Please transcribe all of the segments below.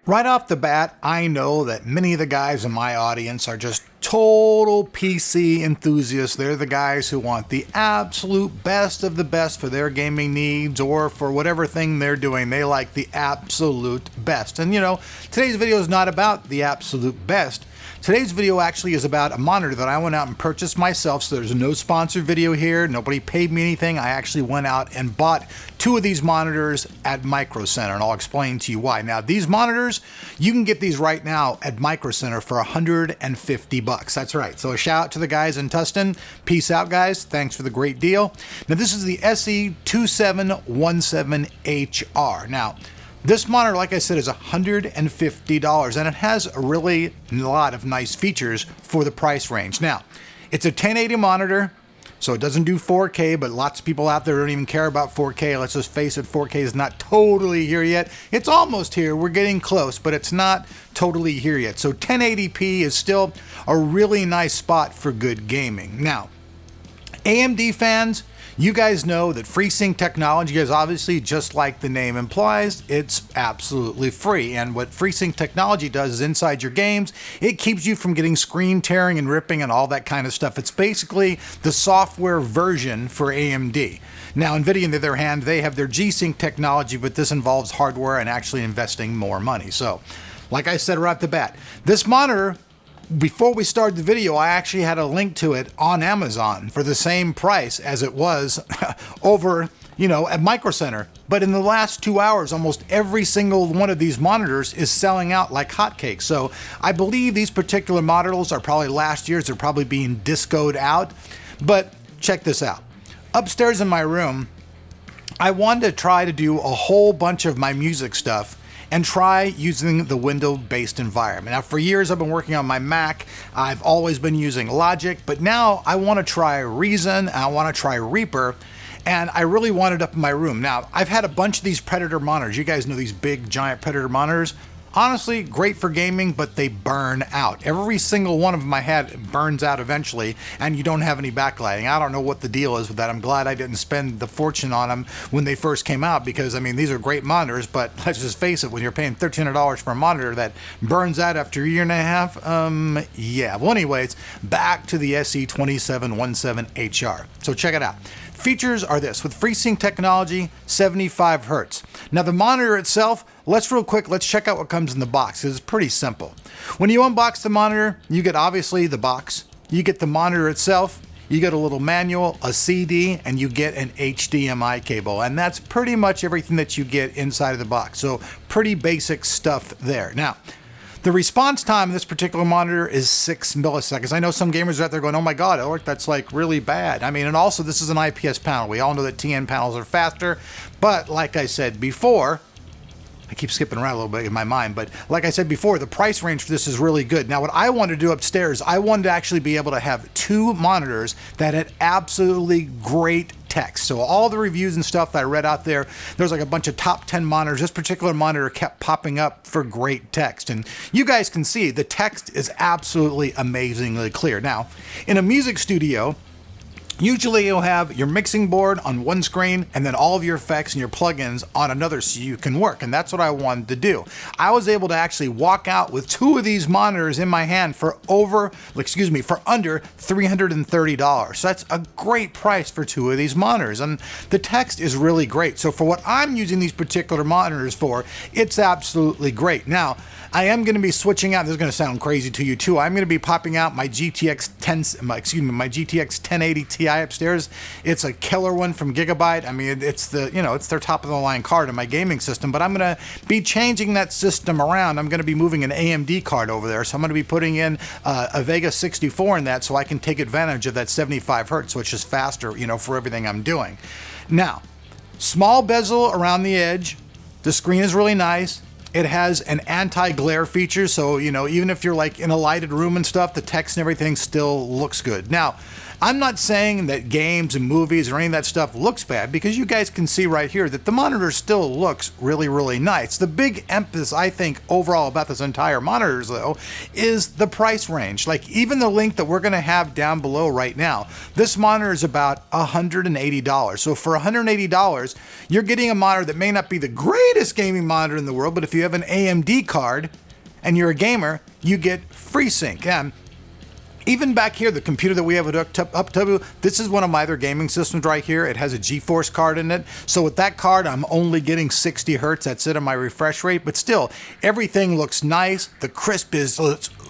Right off the bat, I know that many of the guys in my audience are just total PC enthusiasts. They're the guys who want the absolute best of the best for their gaming needs or for whatever thing they're doing. They like the absolute best. And today's video is not about the absolute best. Today's video actually is about a monitor that I went out and purchased myself, so there's no sponsored video here. Nobody paid me anything. I actually went out and bought two of these monitors at Micro Center, and I'll explain to you why. Now, these monitors, you can get these right now at Micro Center for $150. That's right. So a shout out to the guys in Tustin. Peace out, guys. Thanks for the great deal. Now, this is the SE2717HR. Now, this monitor, like I said, is $150, and it has a really lot of nice features for the price range. Now, it's a 1080 monitor, so it doesn't do 4K, but lots of people out there don't even care about 4K. Let's just face it, 4K is not totally here yet. It's almost here. We're getting close, but it's not totally here yet. So 1080p is still a really nice spot for good gaming. Now, AMD fans, you guys know that FreeSync technology is obviously, just like the name implies, it's absolutely free. And what FreeSync technology does is inside your games, it keeps you from getting screen tearing and ripping and all that kind of stuff. It's basically the software version for AMD. Now, NVIDIA, on the other hand, they have their G-Sync technology, but this involves hardware and actually investing more money. So, like I said right off the bat, this monitor, before we started the video, I actually had a link to it on Amazon for the same price as it was over, at Micro Center. But in the last 2 hours, almost every single one of these monitors is selling out like hotcakes. So I believe these particular models are probably last year's. They're probably being discoed out. But check this out. Upstairs in my room, I wanted to try to do a whole bunch of my music stuff and try using the window-based environment. Now, for years I've been working on my Mac. I've always been using Logic, but now I want to try Reason, I want to try Reaper, and I really want it up in my room. Now, I've had a bunch of these Predator monitors. You guys know these big, giant Predator monitors. Honestly, great for gaming, but they burn out. Every single one of them I had burns out eventually, and you don't have any backlighting. I don't know what the deal is with that. I'm glad I didn't spend the fortune on them when they first came out, because, these are great monitors, but let's just face it, when you're paying $1,300 for a monitor that burns out after a year and a half, yeah. Well, anyways, back to the SE2717HR. So check it out. Features are this: with FreeSync technology, 75 Hertz. Now, the monitor itself, let's check out what comes in the box, because it's pretty simple. When you unbox the monitor, you get obviously the box, you get the monitor itself, you get a little manual, a CD, and you get an HDMI cable. And that's pretty much everything that you get inside of the box. So pretty basic stuff there. Now, the response time of this particular monitor is 6 milliseconds. I know some gamers are out there going, oh my God, Ulrich, that's like really bad. And also this is an IPS panel. We all know that TN panels are faster, but like I said before, I keep skipping around a little bit in my mind, but like I said before, the price range for this is really good. Now, what I wanted to do upstairs, I wanted to actually be able to have two monitors that had absolutely great text. So all the reviews and stuff that I read out there, there's like a bunch of top 10 monitors. This particular monitor kept popping up for great text. And you guys can see the text is absolutely amazingly clear. Now, in a music studio, usually you'll have your mixing board on one screen and then all of your effects and your plugins on another so you can work. And that's what I wanted to do. I was able to actually walk out with two of these monitors in my hand for under $330. So that's a great price for two of these monitors. And the text is really great. So for what I'm using these particular monitors for, it's absolutely great. Now, I am going to be switching out. This is going to sound crazy to you too. I'm going to be popping out my GTX 1080 Ti upstairs. It's a killer one from Gigabyte. It's it's their top of the line card in my gaming system, but I'm going to be changing that system around. I'm going to be moving an AMD card over there. So I'm going to be putting in a Vega 64 in that so I can take advantage of that 75 Hertz, which is faster, for everything I'm doing. Now, small bezel around the edge. The screen is really nice. It has an anti-glare feature, so, even if you're like in a lighted room and stuff, the text and everything still looks good. Now, I'm not saying that games and movies or any of that stuff looks bad, because you guys can see right here that the monitor still looks really, really nice. The big emphasis, I think, overall about this entire monitors, though, is the price range. Like, even the link that we're going to have down below right now, this monitor is about $180. So for $180, you're getting a monitor that may not be the greatest gaming monitor in the world, but if you have an AMD card and you're a gamer, you get FreeSync. And even back here, the computer that we have hooked up to, this is one of my other gaming systems right here. It has a GeForce card in it. So with that card, I'm only getting 60 hertz. That's it on my refresh rate. But still, everything looks nice. The crisp is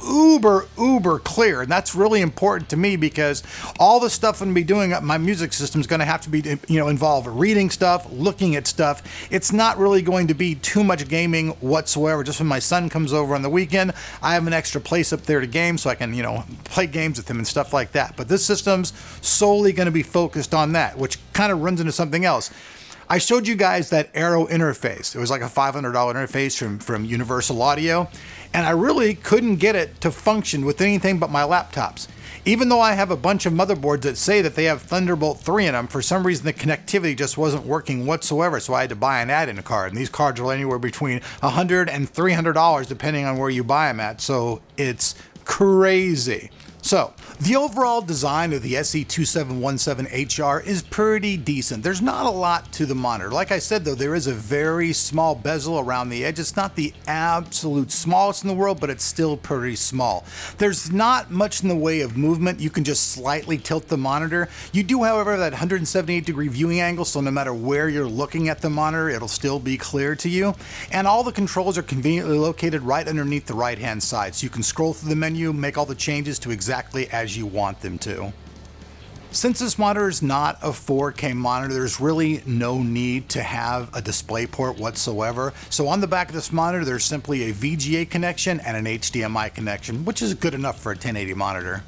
uber clear. And that's really important to me, because all the stuff I'm going to be doing, my music system is going to have to be, involve reading stuff, looking at stuff. It's not really going to be too much gaming whatsoever. Just when my son comes over on the weekend, I have an extra place up there to game so I can, play games with him and stuff like that. But this system's solely going to be focused on that, which kind of runs into something else. I showed you guys that Aero interface. It was like a $500 interface from Universal Audio, and I really couldn't get it to function with anything but my laptops. Even though I have a bunch of motherboards that say that they have Thunderbolt 3 in them, for some reason the connectivity just wasn't working whatsoever, so I had to buy an add-in card. And these cards are anywhere between $100 and $300 depending on where you buy them at, so it's crazy. So, the overall design of the SE2717HR is pretty decent. There's not a lot to the monitor. Like I said, though, there is a very small bezel around the edge. It's not the absolute smallest in the world, but it's still pretty small. There's not much in the way of movement. You can just slightly tilt the monitor. You do, however, that 178-degree viewing angle, so no matter where you're looking at the monitor, it'll still be clear to you. And all the controls are conveniently located right underneath the right-hand side, so you can scroll through the menu, make all the changes to exactly as you want them to. Since this monitor is not a 4K monitor, there's really no need to have a display port whatsoever. So on the back of this monitor, there's simply a VGA connection and an HDMI connection, which is good enough for a 1080 monitor.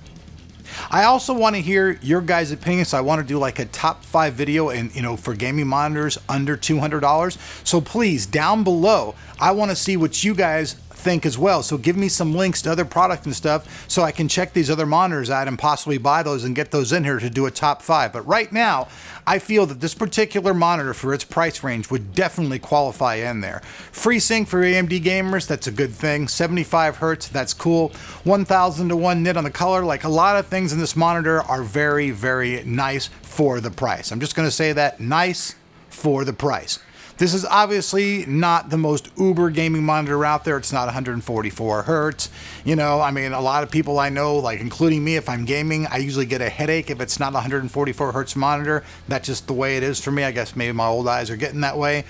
I also want to hear your guys' opinions. So I want to do like a top 5 video and for gaming monitors under $200. So please, down below, I want to see what you guys think as well. So give me some links to other products and stuff so I can check these other monitors out and possibly buy those and get those in here to do a top 5. But right now, I feel that this particular monitor for its price range would definitely qualify in there. FreeSync for AMD gamers, that's a good thing. 75 hertz, that's cool. 1000 to 1 nit on the color. Like, a lot of things in this monitor are very, very nice for the price. I'm just going to say that, nice for the price. This is obviously not the most uber gaming monitor out there. It's not 144 hertz. A lot of people I know, like including me, if I'm gaming, I usually get a headache if it's not a 144 hertz monitor. That's just the way it is for me. I guess maybe my old eyes are getting that way.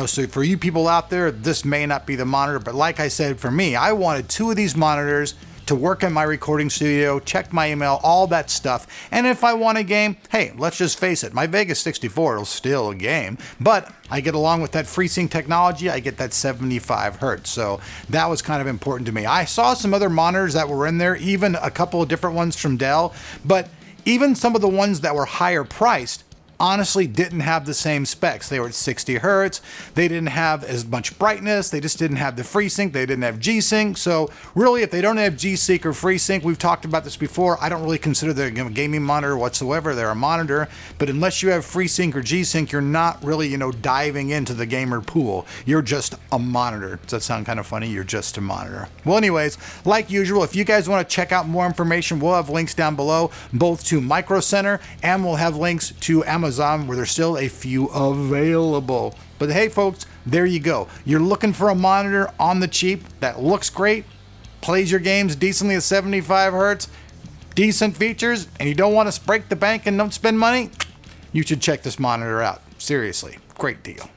So for you people out there, this may not be the monitor. But like I said, for me, I wanted 2 of these monitors to work in my recording studio, check my email, all that stuff. And if I want a game, hey, let's just face it, my Vegas 64 is still a game, but I get along with that FreeSync technology, I get that 75 hertz. So that was kind of important to me. I saw some other monitors that were in there, even a couple of different ones from Dell, but even some of the ones that were higher priced honestly didn't have the same specs. They were at 60 hertz. They didn't have as much brightness. They just didn't have the FreeSync. They didn't have G-Sync. So really, if they don't have G-Sync or FreeSync, we've talked about this before, I don't really consider them a gaming monitor whatsoever. They're a monitor, but unless you have FreeSync or G-Sync, you're not really, diving into the gamer pool. You're just a monitor. Does that sound kind of funny? You're just a monitor. Well, anyways, like usual, if you guys want to check out more information, we'll have links down below, both to Micro Center, and we'll have links to Amazon, where there's still a few available. But hey folks, there you go. You're looking for a monitor on the cheap that looks great, plays your games decently at 75 hertz, decent features, and you don't want to break the bank and don't spend money, you should check this monitor out. Seriously, great deal.